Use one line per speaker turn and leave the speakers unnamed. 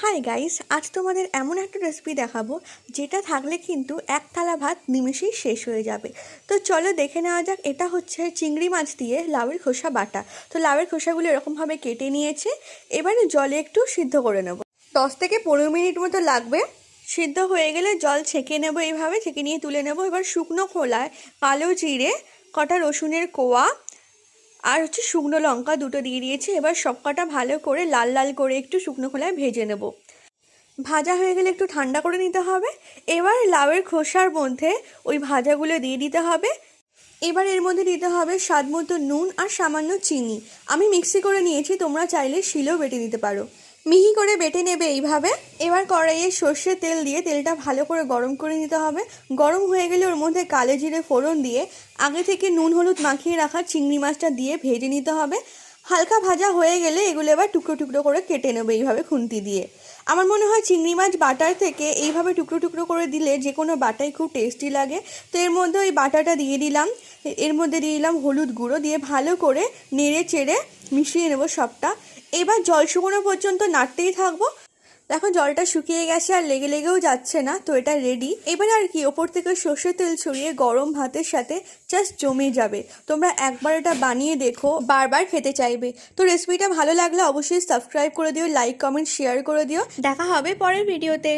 Hi guys, আজ তোমাদের এমন একটা রেসিপি দেখাবো যেটা থাকলে কিন্তু এক থালা ভাত নিমেষেই শেষ হয়ে যাবে। তো চলো দেখে নেওয়া যাক। এটা হচ্ছে চিংড়ি মাছ দিয়ে লাউয়ের খোসা বাটা। তো লাউয়ের খোসাগুলো এরকমভাবে কেটে নিয়েছে। এবারে জলে একটু সিদ্ধ করে নেব। 10 থেকে 15 মিনিট মতো লাগবে। সিদ্ধ হয়ে গেলে জল ছেঁকে নেব, এইভাবে ছেঁকে নিয়ে তুলে নেব। এবার শুকনো খোলায় কালো জিরে, কটা রসুনের কোয়া আর হচ্ছে শুকনো লঙ্কা দুটো দিয়ে দিয়েছি। এবার সব কটা ভালো করে লাল লাল করে একটু শুকনো খোলায় ভেজে নেব। ভাজা হয়ে গেলে একটু ঠান্ডা করে নিতে হবে। এবার লাউয়ের খোসার মধ্যে ওই ভাজাগুলো দিয়ে দিতে হবে। এবার এর মধ্যে দিতে হবে স্বাদ মতো নুন আর সামান্য চিনি। আমি মিক্সি করে নিয়েছি, তোমরা চাইলে শিলেও বেটে নিতে পারো। মিহি করে বেটে নেবে এইভাবে। এবার কড়াইয়ে সর্ষের তেল দিয়ে তেলটা ভালো করে গরম করে নিতে হবে। গরম হয়ে গেলে ওর মধ্যে কালো জিরে ফোড়ন দিয়ে আগে থেকে নুন হলুদ মাখিয়ে রাখা চিংড়ি মাছটা দিয়ে ভেজে নিতে হবে। হালকা ভাজা হয়ে গেলে এগুলো এবার টুকরো টুকরো করে কেটে নেবে এইভাবে খুন্তি দিয়ে। আমার মনে হয় চিংড়ি মাছ বাটার থেকে এইভাবে টুকরো টুকরো করে দিলে যে কোনো বাটাই খুব টেস্টি লাগে। তো এর মধ্যে ওই বাটাটা দিয়ে দিলাম। এর মধ্যে দিয়ে দিলাম হলুদ গুঁড়ো, দিয়ে ভালো করে নেড়ে চেড়ে মিশিয়ে নেব সবটা। এবার জল শুকনো পর্যন্ত নাড়তেই থাকবো। দেখো জলটা শুকিয়ে গেছে, আর লেগে লেগেও যাচ্ছে না। তো এটা রেডি। এবার আর কি, ওপর থেকে সর্ষের তেল ছড়িয়ে গরম ভাতের সাথে জাস্ট জমে যাবে। তোমরা একবার এটা বানিয়ে দেখো, বারবার খেতে চাইবে। তো রেসিপিটা ভালো লাগলে অবশ্যই সাবস্ক্রাইব করে দিও, লাইক কমেন্ট শেয়ার করে দিও। দেখা হবে পরের ভিডিওতে।